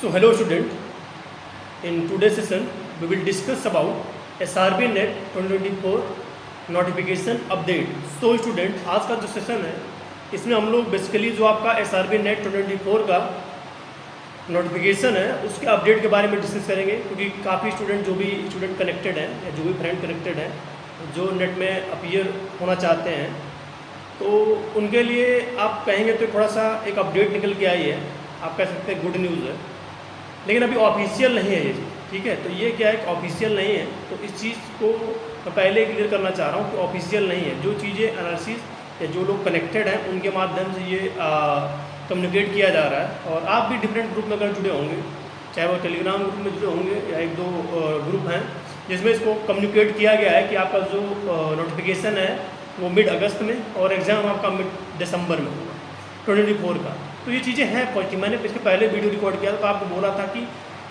So hello student, in today's session we will discuss about SRB NET 2024 notification update. So student, आज का जो session है इसमें हम लोग बेसिकली जो आपका SRB NET 2024 का नोटिफिकेशन है उसके अपडेट के बारे में डिस्कस करेंगे, क्योंकि काफ़ी स्टूडेंट जो भी स्टूडेंट कनेक्टेड हैं या जो भी फ्रेंड कनेक्टेड हैं जो नेट में अपीयर होना चाहते हैं तो उनके लिए आप कहेंगे तो थोड़ा सा एक अपडेट निकल के आई है, आप कह सकते हैं गुड न्यूज़ है, लेकिन अभी ऑफिशियल नहीं है ये चीज़। ठीक है, तो ये क्या है कि ऑफिशियल नहीं है, तो इस चीज़ को मैं पहले क्लियर करना चाह रहा हूँ कि ऑफिशियल नहीं है। जो चीज़ें एनालिसिस या जो लोग कनेक्टेड हैं उनके माध्यम से ये कम्युनिकेट किया जा रहा है, और आप भी डिफरेंट ग्रुप में अगर जुड़े होंगे, चाहे वो टेलीग्राम ग्रुप में जुड़े होंगे या एक दो ग्रुप हैं जिसमें इसको कम्युनिकेट किया गया है कि आपका जो नोटिफिकेशन है वो मिड अगस्त में और एग्ज़ाम आपका मिड दिसंबर में होगा 2024 का। तो ये चीज़ें हैं पॉजिटिव। मैंने इसके पहले वीडियो रिकॉर्ड किया था तो आपको बोला था कि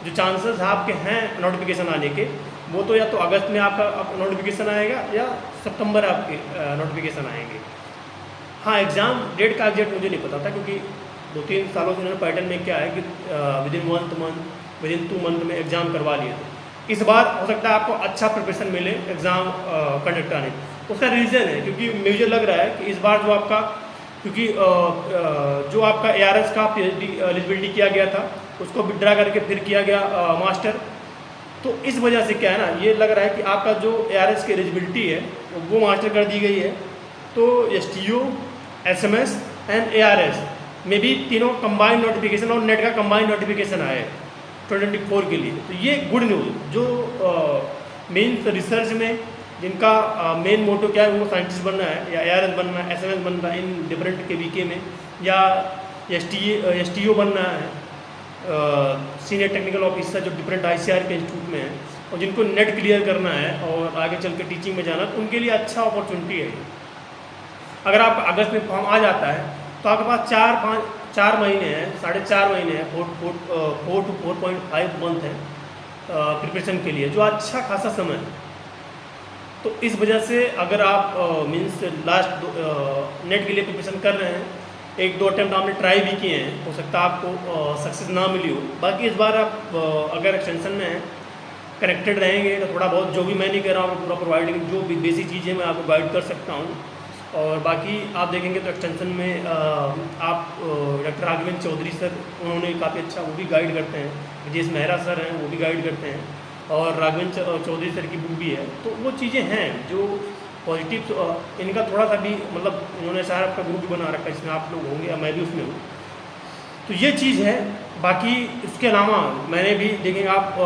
जो चांसेस आपके हैं नोटिफिकेशन आने के वो तो या तो अगस्त में आपका नोटिफिकेशन आएगा या सितंबर आपके नोटिफिकेशन आएंगे। हाँ, एग्ज़ाम डेट का एग्जैक्ट मुझे नहीं पता था, क्योंकि 2-3 सालों से उन्होंने पैटर्न में क्या है कि विद इन 2 मंथ में एग्ज़ाम करवा लिए थे। इस बार हो सकता है आपको अच्छा प्रिपरेशन मिले एग्ज़ाम कंडक्ट आने। उसका रीज़न है क्योंकि मुझे लग रहा है कि इस बार जो आपका क्योंकि जो आपका ARS का PhD एलिजिबिलिटी किया गया था उसको विड्रा करके फिर किया गया मास्टर, तो इस वजह से क्या है ना, ये लग रहा है कि आपका जो ARS की एलिजिबिलिटी है वो मास्टर कर दी गई है। तो STO, SMS एंड ARS में भी तीनों कंबाइंड नोटिफिकेशन और नेट का कंबाइंड नोटिफिकेशन आया है 2024 के लिए। तो ये गुड न्यूज़, जो मेन रिसर्च में जिनका मेन मोटो क्या है वो साइंटिस्ट बनना है या ARS बनना है, SMS बनना है इन डिफरेंट KVK में, या STO बनना है सीनियर टेक्निकल ऑफिसर जो डिफरेंट ICAR के इंस्टीट्यूट में है, और जिनको नेट क्लियर करना है और आगे चल के टीचिंग में जाना, तो उनके लिए अच्छा अपॉर्चुनिटी है। अगर आप अगस्त में फॉर्म आ जाता है तो आपके पास 4 महीने हैं, 4.5 महीने हैं, 4 to 4.5 मंथ है प्रिपरेशन के लिए, जो अच्छा खासा समय है। तो इस वजह से अगर आप मीन्स लास्ट नेट के लिए प्रिपरेशन कर रहे हैं, 1-2 अटैम्प्ट आपने ट्राई भी किए हैं, हो सकता है आपको सक्सेस ना मिली हो। बाकी इस बार आप अगर एक्सटेंशन में हैं, कनेक्टेड रहेंगे तो थोड़ा बहुत, जो भी मैं नहीं कह रहा हूँ आपको पूरा प्रोवाइड, लेकिन जो भी बेसिक चीज़ें मैं आपको गाइड कर सकता हूँ। और बाकी आप देखेंगे तो एक्सटेंशन में आप डॉक्टर राघवेंद्र चौधरी सर, उन्होंने काफ़ी अच्छा वो भी गाइड करते हैं, विजेश मेहरा सर हैं वो भी गाइड करते हैं, और राघवेंद्र चौधरी सर की बुक भी है। तो वो चीज़ें हैं जो पॉजिटिव, इनका थोड़ा सा भी मतलब उन्होंने शायद आपका ग्रुप भी बना रखा है, इसमें आप लोग होंगे या मैं भी उसमें हूँ, तो ये चीज़ है। बाकी इसके अलावा मैंने भी देखेंगे आप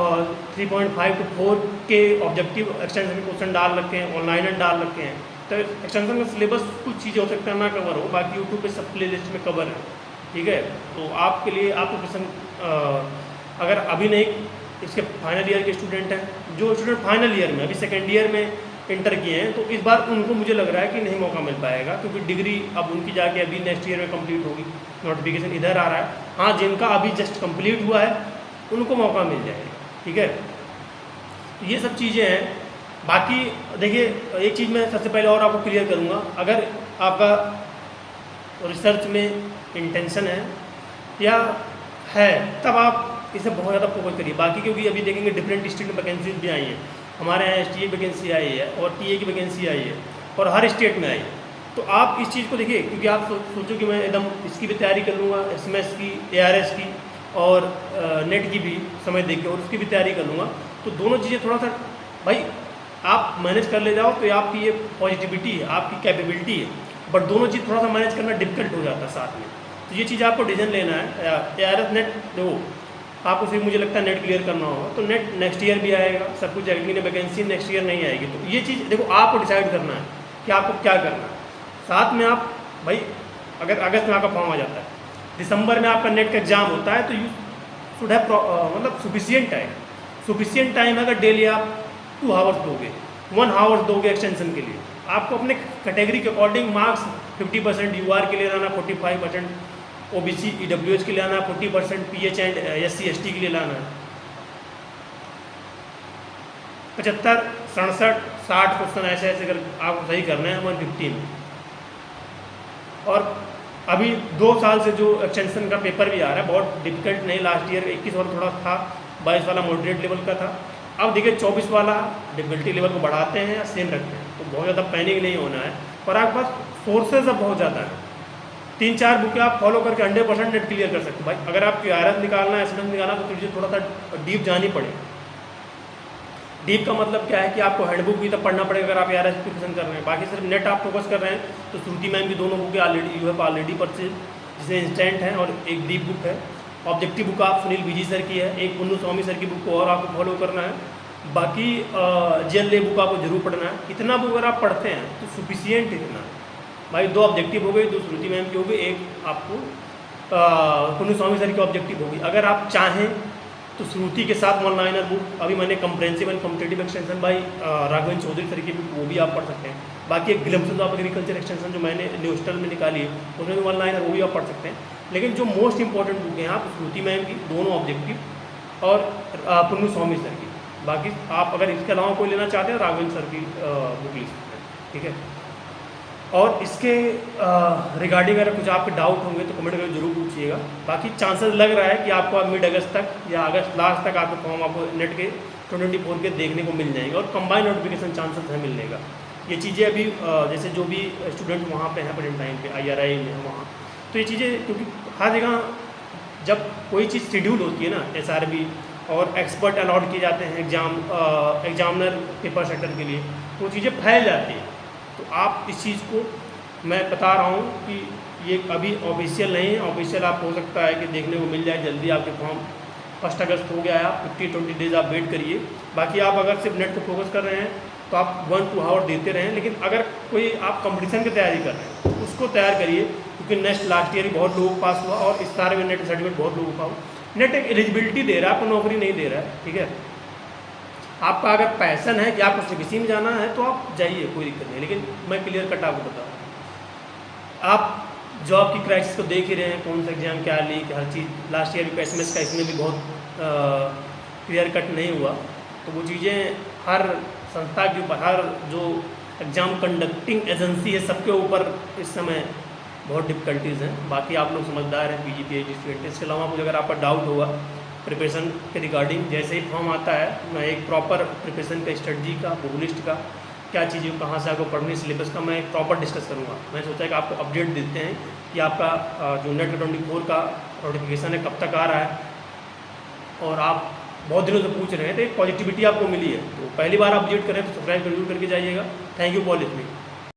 3.5 to 4 के ऑब्जेक्टिव एक्सटेंशन के क्वेश्चन डाल रखे हैं, ऑनलाइन डाल रखे हैं। तो एक्सटेंशन का सिलेबस कुछ चीज़ें हो सकता है ना कवर हो, बाकी यूट्यूब पे सब प्ले लिस्ट में कवर है। ठीक है, तो आपके लिए आपको क्वेश्चन अगर अभी नहीं, इसके फाइनल ईयर के स्टूडेंट हैं, जो स्टूडेंट फाइनल ईयर में अभी सेकेंड ईयर में इंटर किए हैं, तो इस बार उनको मुझे लग रहा है कि नहीं मौका मिल पाएगा, क्योंकि डिग्री अब उनकी जाके अभी नेक्स्ट ईयर में कंप्लीट होगी, नोटिफिकेशन इधर आ रहा है। हाँ, जिनका अभी जस्ट कंप्लीट हुआ है उनको मौका मिल जाएगा। ठीक है, ये सब चीज़ें हैं। बाकी देखिए, एक चीज़ मैं सबसे पहले और आपको क्लियर करूँगा, अगर आपका रिसर्च में इंटेंशन है या है तब आप इसे बहुत ज़्यादा फोकस करिए। बाकी क्योंकि अभी देखेंगे डिफरेंट स्टेट में वैकेंसीज भी आई हैं, हमारे यहाँ STA वैकेंसी आई है और TA की वैकेंसी आई है, और हर स्टेट में आई है। तो आप इस चीज़ को देखिए, क्योंकि आप सोचो कि मैं एकदम इसकी भी तैयारी कर लूँगा, SMS की, ARS की और नेट की भी समय देके और उसकी भी तैयारी कर लूँगा, तो दोनों चीज़ें थोड़ा सा भाई आप मैनेज कर ले जाओ तो आपकी ये पॉजिटिविटी है, आपकी कैपेबिलिटी है, बट दोनों चीज़ थोड़ा सा मैनेज करना डिफिकल्ट हो जाता है साथ में। तो ये चीज़ आपको डिसीजन लेना है। ARS नेट देखो, आपको फिर मुझे लगता है नेट क्लियर करना होगा, तो नेट नेक्स्ट ईयर भी आएगा, सब कुछ आएगी, वैकेंसी नेक्स्ट ईयर नहीं आएगी। तो ये चीज़ देखो आपको डिसाइड करना है कि आपको क्या करना है। साथ में आप भाई, अगर अगस्त में आपका फॉर्म आ जाता है, दिसंबर में आपका नेट का एग्जाम होता है, तो यू शुड हैव मतलब सुफिशियंट टाइम अगर डेली आप 2 आवर्स दोगे, 1 आवर्स दोगे एक्सटेंशन के लिए, आपको अपने कैटेगरी के अकॉर्डिंग मार्क्स 50% UR के लिए लाना, 45% OBC EWH के लिए लाना, 40% PH एंड SC ST के लिए लाना है, 75, 67, 60 क्वेश्चन ऐसे अगर आपको सही करना है 150 में, और अभी 2 साल से जो एक्सटेंशन का पेपर भी आ रहा है बहुत डिफिकल्ट नहीं, लास्ट ईयर 21 वाला थोड़ा था, 22 वाला मॉडरेट लेवल का था। अब देखिए 24 वाला डिफिकल्टी लेवल को बढ़ाते हैं या सेम रखते हैं, तो बहुत ज़्यादा पैनिक नहीं होना है। और आपके पास सोर्सेज अब बहुत ज़्यादा है, 3-4 बुकें आप फॉलो करके 100% नेट क्लियर कर सकते हैं। भाई अगर आपको आर निकालना है, एसएनएस निकालना तो तुझे थोड़ा सा डीप जानी पड़े। डीप का मतलब क्या है कि आपको हैंडबुक भी तब पढ़ना पड़ेगा अगर आप आर प्रिपरेशन कर रहे हैं। बाकी सिर्फ नेट आप फोकस कर रहे हैं तो श्रुति मैम की दोनों बुकें ऑलरेडी परचेज, जिसे इंस्टेंट है और एक डीप बुक है। ऑब्जेक्टिव बुक आप सुनील बीजी सर की है, एक पुन्नू स्वामी सर की बुक को और आपको फॉलो करना है। बाकी जेल बुक आपको जरूर पढ़ना है। इतना बुक अगर आप पढ़ते हैं तो सफिशियंट इतना भाई, 2 ऑब्जेक्टिव हो गई, 2 श्रुति मैम की हो गई, एक आपको पुन्नू स्वामी सर की ऑब्जेक्टिव होगी। अगर आप चाहें तो श्रुति के साथ 1 लाइनर बुक, अभी मैंने comprehensive and competitive extension by Raghavendra Chaudhary sir की बुक, वो भी आप पढ़ सकते हैं। बाकी एक ग्लिम्पसेस ऑफ एग्रीकल्चर एक्सटेंशन जो मैंने न्यूस्टल में निकाली है, उसमें भी 1 लाइनर, वो भी आप पढ़ सकते हैं। लेकिन जो मोस्ट इंपॉर्टेंट बुक है आप श्रुति मैम की दोनों ऑब्जेक्टिव और पुन्नू स्वामी सर की। बाकी आप अगर इसके अलावा कोई लेना चाहते हैं राघवेंद्र सर की बुक ले सकते हैं, ठीक है। और इसके रिगार्डिंग अगर कुछ आपके डाउट होंगे तो कमेंट करके जरूर पूछिएगा। बाकी चांसेस लग रहा है कि आपको मिड अगस्त तक या अगस्त लास्ट तक आपको फॉर्म आपको नेट के 2024 के देखने को मिल जाएंगे और कंबाइंड नोटिफिकेशन चांसेस है मिलने का। ये चीज़ें अभी जैसे जो भी स्टूडेंट वहाँ पे हैं प्रेजेंट टाइम पे IRI में वहाँ, तो ये चीज़ें क्योंकि हर जगह जब कोई चीज़ शेड्यूल होती है ना, SRB और एक्सपर्ट अलॉट किए जाते हैं एग्जामिनर पेपर सेटर के लिए, तो चीज़ें फैल जाती हैं। तो आप इस चीज़ को मैं बता रहा हूँ कि ये अभी ऑफिशियल नहीं है, ऑफिशियल आप हो सकता है कि देखने को मिल जाए जल्दी। आपके फॉर्म 1 अगस्त हो गया है, आप 15-20 डेज आप वेट करिए। बाकी आप अगर सिर्फ नेट को फोकस कर रहे हैं तो आप 1-2 आवर देते रहें, लेकिन अगर कोई आप कंपटीशन की तैयारी कर रहे हैं तो उसको तैयार करिए, क्योंकि लास्ट ईयर ही बहुत लोगों को पास हुआ और इस साल में नेट सर्टिफिकेट बहुत लोगों को पाओ। नेट एक एलिजिबिलिटी दे रहा है, आपको नौकरी नहीं दे रहा है, ठीक है। आपका अगर पैसन है कि आपको सीबीसी में जाना है तो आप जाइए, कोई दिक्कत नहीं। लेकिन मैं क्लियर कट आपको बता रहा हूँ, आप जॉब की क्राइसिस को देख ही रहे हैं, कौन सा एग्जाम क्या लीक, हर चीज़। लास्ट ईयर भी SMS का इसमें भी बहुत क्लियर कट नहीं हुआ। तो वो चीज़ें हर संस्था के ऊपर, हर जो एग्ज़ाम कंडक्टिंग एजेंसी है सबके ऊपर इस समय बहुत डिफ़िकल्टीज़ हैं। बाकी आप लोग समझदार हैं, PG PhD स्टूडेंट। इसके अलावा कुछ अगर आपका डाउट होगा प्रिपरेशन के रिगार्डिंग, जैसे ही फॉर्म आता है मैं एक प्रॉपर प्रिपरेशन का स्ट्रेटजी का, बुक लिस्ट का, क्या चीज़ें कहाँ से आपको पढ़नी, सिलेबस का मैं प्रॉपर डिस्कस करूँगा। मैं सोचा कि आपको अपडेट देते हैं कि आपका जो नेट 24 का नोटिफिकेशन है कब तक आ रहा है। और आप बहुत दिनों से पूछ रहे हैं तो एक पॉजिटिविटी आपको मिली है, तो पहली बार आप विजिट करें तो सब्सक्राइब जरूर करके जाइएगा। Thank you for listening.